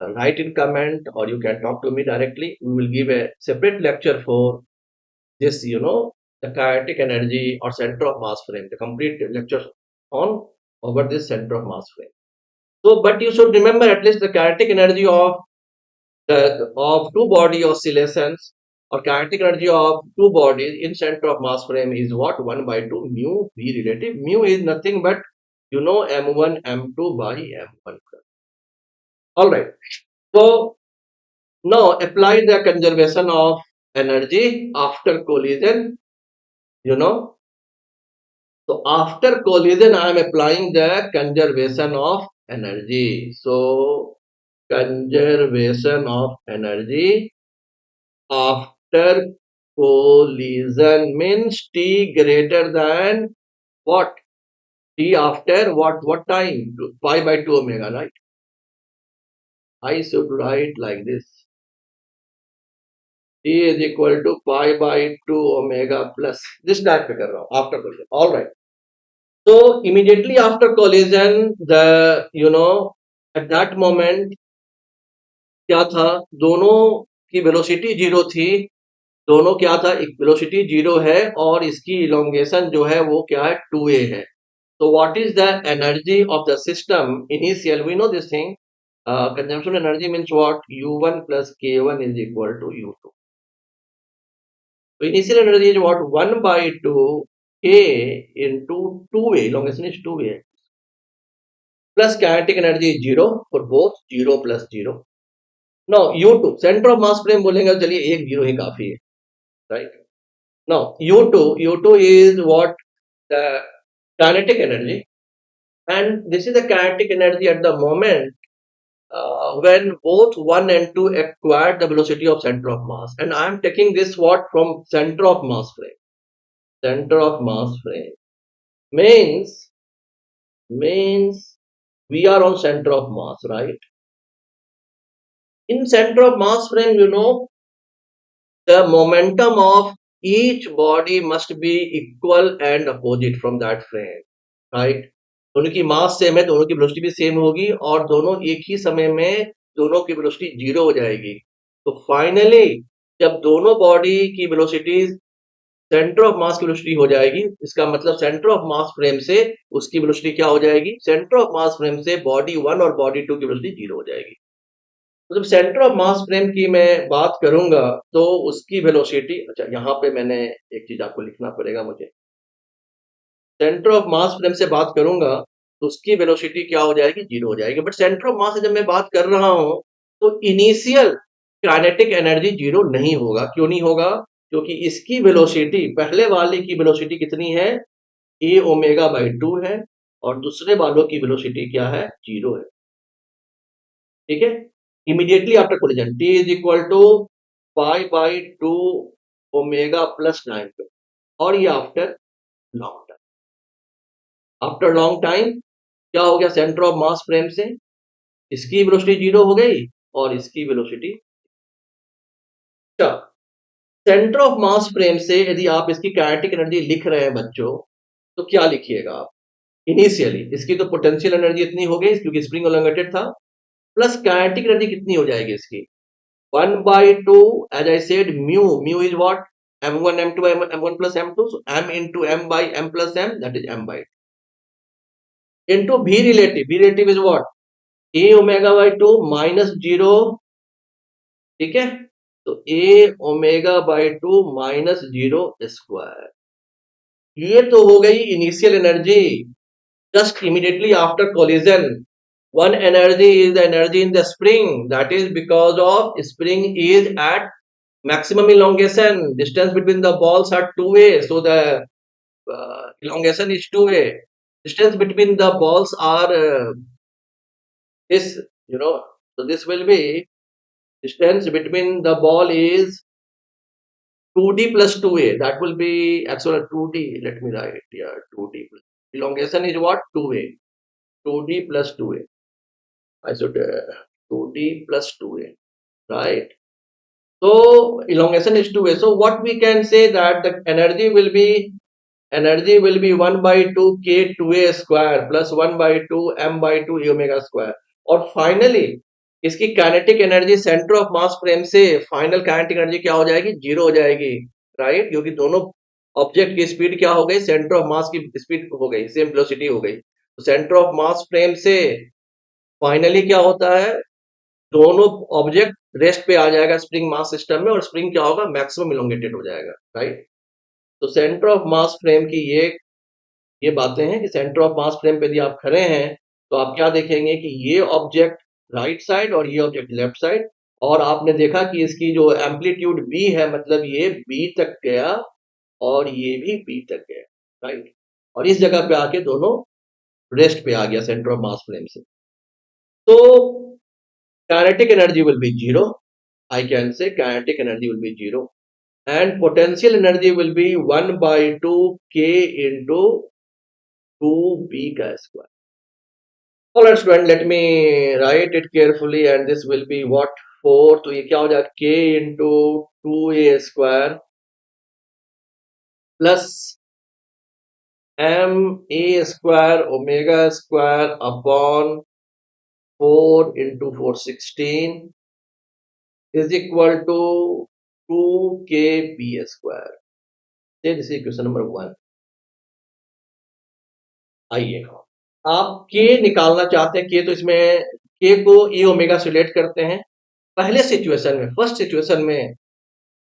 S1: write in comment, or you can talk to me directly. We will give a separate lecture for this, you know, the kinetic energy or center of mass frame, the complete lecture on over this center of mass frame. So but you should remember at least the kinetic energy of two body oscillations, or kinetic energy of two bodies in center of mass frame is what, 1 by 2 mu v relative. Mu is nothing but, you know, m1 m2 by m1. All right, so now apply the conservation of energy after collision, you know. So after collision I am applying the conservation of energy. So conservation of energy after collision means t greater than what, t after what time, pi by 2 omega, right. I should write like this, t is equal to pi by 2 omega plus this type पे कर रहा हूँ after collision. All right, so immediately after collision, the, you know, eight that moment क्या था, दोनों की velocity zero थी, दोनों क्या था, एक वेलोसिटी जीरो है और इसकी इलोंगेशन जो है वो क्या है, 2a है. So what is the energy of the system initial? We know this thing. Consumption energy means what? U1 plus K1 is equal to U2. So initial energy is what? 1 by 2 K into 2a. Elongation is 2a. Plus kinetic energy is 0 for both 0 plus 0. Now U2 center of mass frame बोलेंगे, चलिए एक zero ही काफी है, right? Now U2 is what? The kinetic energy, and this is the kinetic energy at the moment when both 1 and 2 acquire the velocity of center of mass. And I am taking this what from center of mass frame. Center of mass frame means we are on center of mass, right? In center of mass frame, the momentum of each body must be equal and opposite from that frame, right? दोनों की mass same है, दोनों की velocity भी same होगी और दोनों एक ही समय में दोनों की वेलोसिटी जीरो हो जाएगी. तो फाइनली जब दोनों बॉडी की वेलोसिटी सेंटर ऑफ मास की वेलोसिटी हो जाएगी, इसका मतलब सेंटर ऑफ मास फ्रेम से उसकी वेलोसिटी क्या हो जाएगी, सेंटर ऑफ मास फ्रेम से बॉडी वन और बॉडी टू की वेलोसिटी जीरो हो जाएगी. तो जब सेंटर ऑफ मास फ्रेम की मैं बात करूंगा तो उसकी वेलोसिटी, अच्छा यहाँ पे मैंने एक चीज आपको लिखना पड़ेगा मुझे, सेंटर ऑफ मास फ्रेम से बात करूंगा तो उसकी वेलोसिटी क्या हो जाएगी, जीरो हो जाएगी. बट सेंटर ऑफ मास से जब मैं बात कर रहा हूं तो इनिशियल काइनेटिक एनर्जी जीरो नहीं होगा. क्यों नहीं होगा? क्योंकि इसकी वेलोसिटी, पहले वाले की वेलोसिटी कितनी है, ए ओमेगा बाई टू है और दूसरे वालों की वेलोसिटी क्या है, जीरो है. ठीक है. Immediately after collision t is equal to pi by two omega plus 9 पे, और ये after long time. After long time क्या हो गया, सेंटर ऑफ मास फ्रेम से इसकी वेलोसिटी जीरो हो गई और इसकी वेलोसिटी. अच्छा, सेंटर ऑफ मास फ्रेम से यदि आप इसकी काइनेटिक एनर्जी लिख रहे हैं बच्चों, तो क्या लिखिएगा आप, इनिशियली इसकी तो पोटेंशियल एनर्जी इतनी हो गई क्योंकि स्प्रिंग एलोंगेटेड था, प्लस काइनेटिक एनर्जी कितनी हो जाएगी इसकी, 1 by 2, as I said, mu is what, m1 m2 m1 plus m2, so m into m by m plus m, that is m by 2 into v relative is what, a omega by 2 minus 0. ठीक है, तो a omega by 2 minus 0 square. ये तो हो गई initial energy just immediately after collision. One energy is the energy in the spring, that is because of spring is at maximum elongation. Distance between the balls are 2a, so the elongation is 2a. Distance between the balls are this, so this will be, distance between the ball is 2d plus 2a. That will be actually 2d. Let me write here, 2d plus. Elongation is what, 2a. 2d plus 2a. I should 2d plus 2a, right? So elongation is 2a. So what we can say that the energy will be 1 by 2 k 2a square plus 1 by 2 m by 2 e omega square. और finally इसकी kinetic energy centre of mass frame से final kinetic energy क्या हो जाएगी, zero हो जाएगी, right? क्योंकि दोनों ऑब्जेक्ट की स्पीड क्या हो गई, सेंटर ऑफ मास की स्पीड हो गई, सेम वेलोसिटी हो गई. तो सेंटर ऑफ मास फ्रेम से फाइनली क्या होता है, दोनों ऑब्जेक्ट रेस्ट पे आ जाएगा स्प्रिंग मास सिस्टम में और स्प्रिंग क्या होगा, मैक्सिमम इलोंगेटेड हो जाएगा, राइट? तो सेंटर ऑफ मास फ्रेम की ये बातें हैं कि सेंटर ऑफ मास फ्रेम पे यदि आप खड़े हैं तो आप क्या देखेंगे कि ये ऑब्जेक्ट राइट साइड और ये ऑब्जेक्ट लेफ्ट साइड, और आपने देखा कि इसकी जो एम्पलीट्यूड बी है, मतलब ये बी तक गया और ये भी बी तक गया, राइट? और इस जगह पे आके दोनों रेस्ट पे आ गया सेंटर ऑफ मास फ्रेम से. तो kinetic energy will be zero. I can say kinetic energy will be zero, and potential energy will be 1 by 2 k into 2b ka square. Alright student, let me write it carefully, and this will be what, 4. तो ये क्या हो जाएगा, k into 2a square plus m a square omega square upon 4 into 4 16 is equal to 2kb square. This is question number 1. आइए आप के निकालना चाहते हैं, के तो इसमें के को ए ओमेगा से रिलेट करते हैं. पहले सिचुएशन में, फर्स्ट सिचुएशन में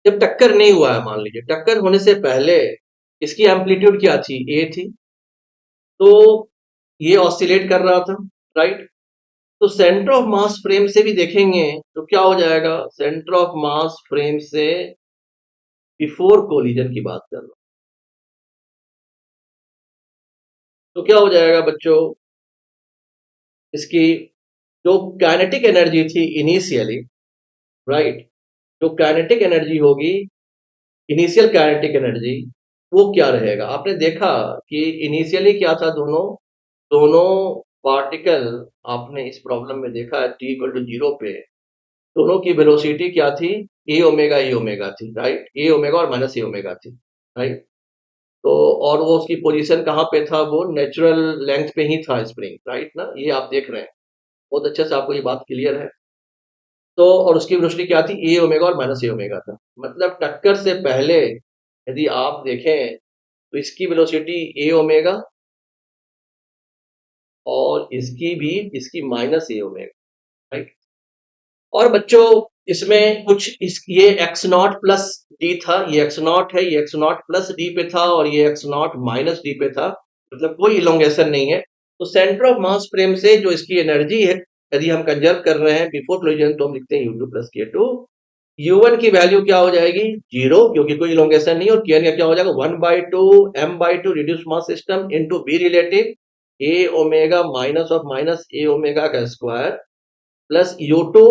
S1: जब टक्कर नहीं हुआ है, मान लीजिए टक्कर होने से पहले इसकी एम्पलीट्यूड क्या थी, ए थी, तो ये ऑसिलेट कर रहा था, राइट. तो सेंटर ऑफ मास फ्रेम से भी देखेंगे तो क्या हो जाएगा, सेंटर ऑफ मास फ्रेम से बिफोर कोलिजन की बात कर रहा हूं, तो क्या हो जाएगा बच्चों, इसकी जो काइनेटिक एनर्जी थी इनिशियली, राइट, जो काइनेटिक एनर्जी होगी, इनिशियल काइनेटिक एनर्जी, वो क्या रहेगा. आपने देखा कि इनिशियली क्या था, दोनों दोनों पार्टिकल, आपने इस प्रॉब्लम में देखा है t इक्वल टू 0 पे दोनों की वेलोसिटी क्या थी, ए ओमेगा थी, राइट, ए ओमेगा और माइनस ए ओमेगा थी, राइट. तो और वो उसकी पोजीशन कहाँ पे था, वो नेचुरल लेंथ पे ही था स्प्रिंग, राइट ना, ये आप देख रहे हैं, बहुत अच्छे से आपको ये बात क्लियर है. तो और उसकी वेलोसिटी क्या थी, ए ओमेगा और माइनस ए ओमेगा था. मतलब टक्कर से पहले यदि आप देखें तो इसकी वेलोसिटी ए ओमेगा और इसकी भी, इसकी माइनस ए ओमेगा, राइट. और बच्चों इसमें कुछ ये एक्स नॉट प्लस डी था, ये एक्स नॉट है, ये एक्स नॉट प्लस डी पे था और ये एक्स नॉट माइनस डी पे था, मतलब कोई इलोंगेशन नहीं है. तो सेंटर ऑफ मास फ्रेम से जो इसकी एनर्जी है, यदि हम कंजर्व कर रहे हैं बिफोर कोलिजन, तो हम लिखते हैं U2 प्लस K2. U1 की वैल्यू क्या हो जाएगी, 0, क्योंकि कोई इलोंगेशन नहीं. और Kn का क्या हो जाएगा, 1/2 m/2 reduce mass system into b relative a omega minus of minus a omega का square plus U2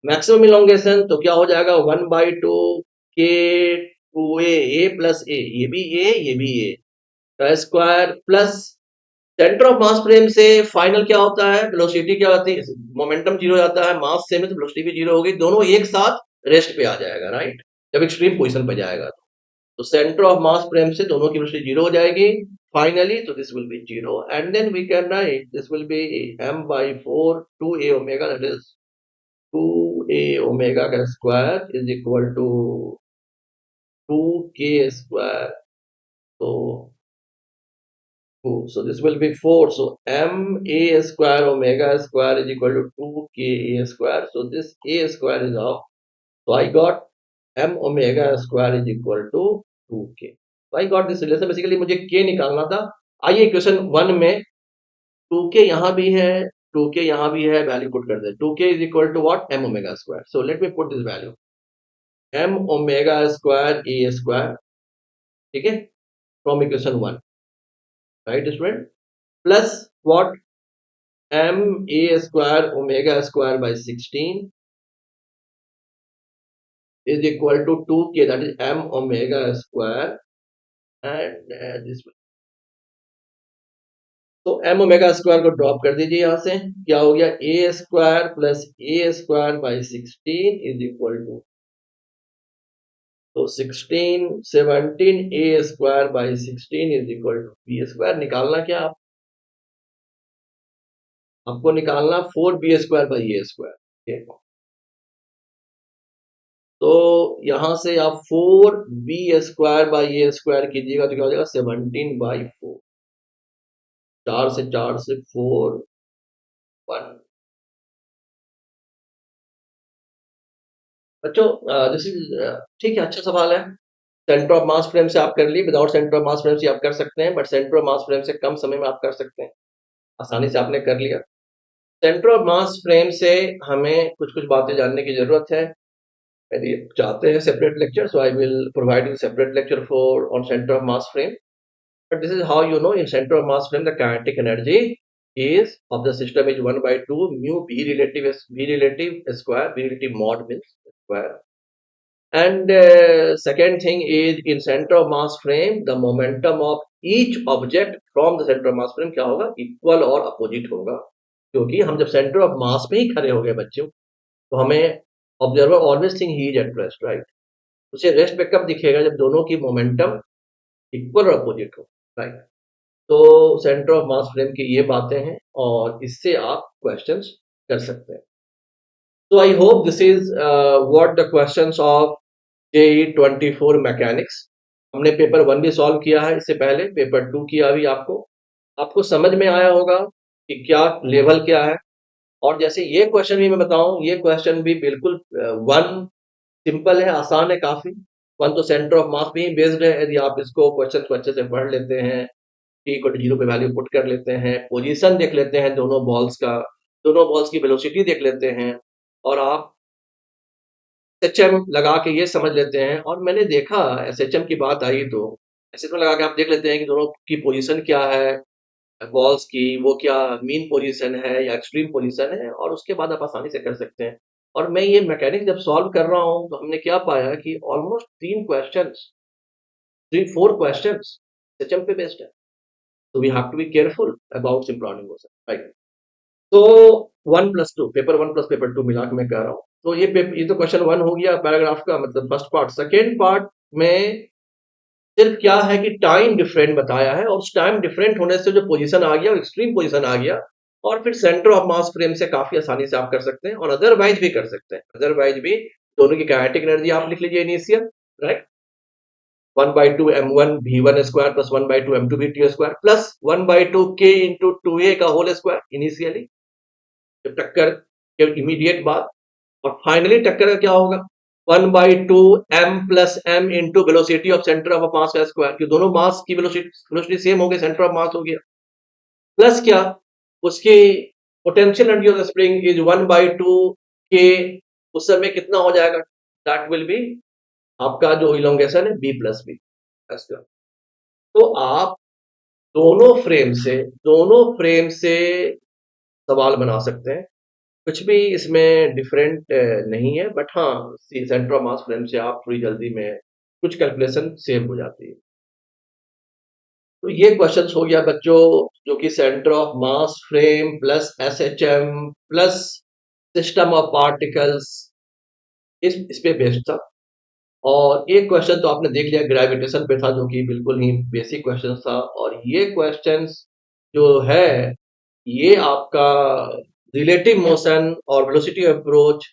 S1: maximum elongation, तो क्या हो जाएगा 1/2 K2a प्लस ए, ये भी ए, ये भी ए का square plus centre of mass frame से फाइनल क्या होता है, वेलोसिटी क्या होती है, मोमेंटम 0 जाता है, मास सेम है तो वेलोसिटी भी 0 होगी, दोनों एक साथ रेस्ट पे आ जाएगा, राइट, जब एक्सट्रीम पोजीशन पे जाएगा. तो सेंटर ऑफ मास फ्रेम से दोनों की वेलोसिटी 0 हो जाएगी फाइनली, तो this will be 0 and then we can write this will be m/4 2a omega, that is 2a omega का square is equal to 2k square. So so this will be 4. So ma square omega square is equal to 2ka square. So this a square is off. So I got m omega square is equal to 2k. So I got this relation. Basically मुझे k निकालना था. आइए equation 1 में 2k यहाँ भी है, 2k यहाँ भी है, वैल्यू पुट कर दे. 2k is equal to what, m omega square. So let me put this value, m omega square a square, ठीक है, from equation 1, right student, plus what, m a square omega square by 16 is equal to 2k, that is m omega square, and this one. तो m omega square को drop कर दीजिए, यहां से क्या हो गया, a square plus a square by 16 is equal to, तो 16 17 a square by 16 is equal to b square. निकालना क्या आपको निकालना 4b square by a square. तो यहां से आप 4b square by a square कीजिएगा तो क्या हो जाएगा 17/4, 4 से 4 से 4 1. बच्चों दिस इज ठीक है, अच्छा सवाल है. सेंटर ऑफ मास फ्रेम से आप कर लिए, without centre of mass frame से आप कर सकते हैं, but centre of mass frame से कम समय में आप कर सकते हैं, आसानी से आपने कर लिया. सेंटर ऑफ मास फ्रेम से हमें कुछ कुछ बातें जानने की जरूरत है. यदि चाहते हैं separate lecture, so I will provide you separate lecture for on centre of mass frame. But this is how you know in center of mass frame the kinetic energy is of the system is 1/2 mu b relative square, b relative mod means square. And second thing is in center of mass frame the momentum of each object from the center of mass frame क्या होगा, equal और opposite होगा, क्योंकि हम जब centre of mass पे ही खड़े हो गए बच्चों, तो हमें observer always think he is at rest, right. उसे रेस्ट पे कब दिखेगा, जब दोनों की मोमेंटम इक्वल और अपोजिट हो, राइट. तो सेंटर ऑफ मास फ्रेम की ये बातें हैं और इससे आप क्वेश्चंस कर सकते हैं। तो I hope this is what the questions of JEE 24 mechanics. हमने पेपर 1 भी सॉल्व किया है इससे पहले, पेपर 2 किया अभी आपको आपको समझ में आया होगा कि क्या लेवल क्या है। और जैसे ये क्वेश्चन भी मैं बताऊं, ये क्वेश्चन भी बिल्कुल वन सिंपल है, आसान है काफी। वन तो सेंटर ऑफ मास पे ही बेस्ड है। यदि आप इसको क्वेश्चन को अच्छे से पढ़ लेते हैं, टी इक्वल टू 0 पे वैल्यू पुट कर लेते हैं, पोजीशन देख लेते हैं दोनों बॉल्स का, दोनों बॉल्स की वेलोसिटी देख लेते हैं, और आप एसएचएम लगा के ये समझ लेते हैं। और मैंने देखा एसएचएम की बात आई तो एसएचएम लगा के आप देख लेते हैं कि दोनों की पोजीशन क्या है, बॉल्स की वो क्या मीन पोजीशन है या एक्सट्रीम पोजीशन है, और उसके बाद आप आसानी से कर सकते हैं। और मैं ये मैकेनिक्स जब सॉल्व कर रहा हूँ तो हमने क्या पाया कि ऑलमोस्ट 3 4 क्वेश्चंस एसएचएम पे बेस्ड है। तो we have to be careful about synchronic motion, right. तो 1+2 पेपर 1 प्लस पेपर 2 मिला के मैं कह रहा हूँ। तो ये तो क्वेश्चन 1 हो गया पैराग्राफ का, मतलब फर्स्ट पार्ट। सेकेंड पार्ट में सिर्फ क्या है कि टाइम डिफरेंट बताया है, और उस टाइम डिफरेंट होने से जो पोजीशन आ गया वो एक्सट्रीम पोजीशन आ गया, और फिर सेंटर ऑफ मास फ्रेम से काफी आसानी से आप कर सकते हैं, और अदरवाइज भी कर सकते हैं। अदरवाइज भी दोनों की काइनेटिक एनर्जी आप लिख लीजिए initial, right. 1/2 m1 v1 square plus 1/2 m2 v2 square plus 1/2 k into 2a का होल स्क्वायर इनिशियली, जब टक्कर के इमीडिएट बाद। और फाइनली टक्कर का क्या होगा, 1/2 m plus m into velocity of centre of mass का स्क्वायर, कि दोनों मास की वेलोसिटी सेम हो गई, सेंटर ऑफ मास हो गया, प्लस क्या, उसकी potential energy of the spring is 1/2 k। उस समय कितना हो जाएगा, दैट विल बी आपका जो इलोंगेशन है b+b। तो आप दोनों फ्रेम से सवाल बना सकते हैं। कुछ भी इसमें डिफरेंट नहीं है, बट हाँ सेंटर ऑफ मास फ्रेम से आप थोड़ी जल्दी में कुछ कैलकुलेशन सेव हो जाती है। तो ये क्वेश्चन हो गया बच्चों, जो कि centre of mass frame plus SHM plus system of particles इस पे बेस्ड था। और एक क्वेश्चन तो आपने देख लिया ग्रेविटेशन पे था, जो कि बिल्कुल ही बेसिक क्वेश्चन था। और ये क्वेश्चंस जो है ये आपका रिलेटिव मोशन और वेलोसिटी अप्रोच,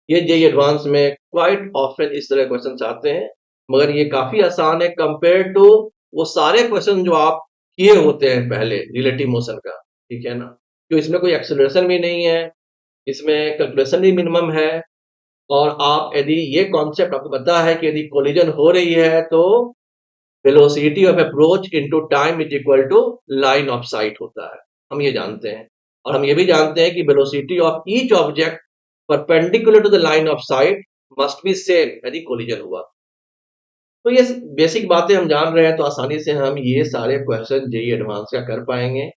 S1: ये जेई एडवांस में क्वाइट ऑफन इस तरह क्वेश्चन आते हैं, मगर ये काफी आसान है कंपेयर टू वो सारे क्वेश्चन जो आप किए होते हैं पहले रिलेटिव मोशन का, ठीक है ना। तो इसमें कोई एक्सेलरेशन भी नहीं है, इसमें कैलकुलेशन भी मिनिमम है। और आप यदि ये कॉन्सेप्ट आपको पता है कि यदि कोलिजन हो रही है तो velocity of approach into time is equal to line of sight होता है, हम ये जानते हैं। और हम ये भी जानते हैं कि velocity of each object perpendicular to the line of sight must be same यदि कोलिजन हुआ। तो ये बेसिक बातें हम जान रहे हैं, तो आसानी से हम ये सारे क्वेश्चन जेईई एडवांस का कर पाएंगे।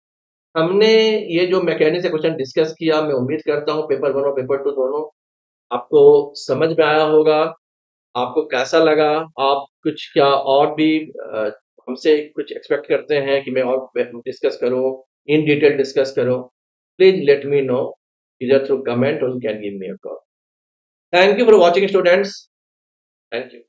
S1: हमने ये जो मैकेनिक्स से क्वेश्चन डिस्कस किया, मैं उम्मीद करता हूँ पेपर 1 और पेपर 2 दोनों आपको समझ में आया होगा। आपको कैसा लगा, आप कुछ क्या और भी हमसे कुछ एक्सपेक्ट करते हैं कि मैं और डिस्कस करूं, इन डिटेल डिस्कस करूं, please let me know either through comment or you can give me a call. Thank you for watching, students. Thank you.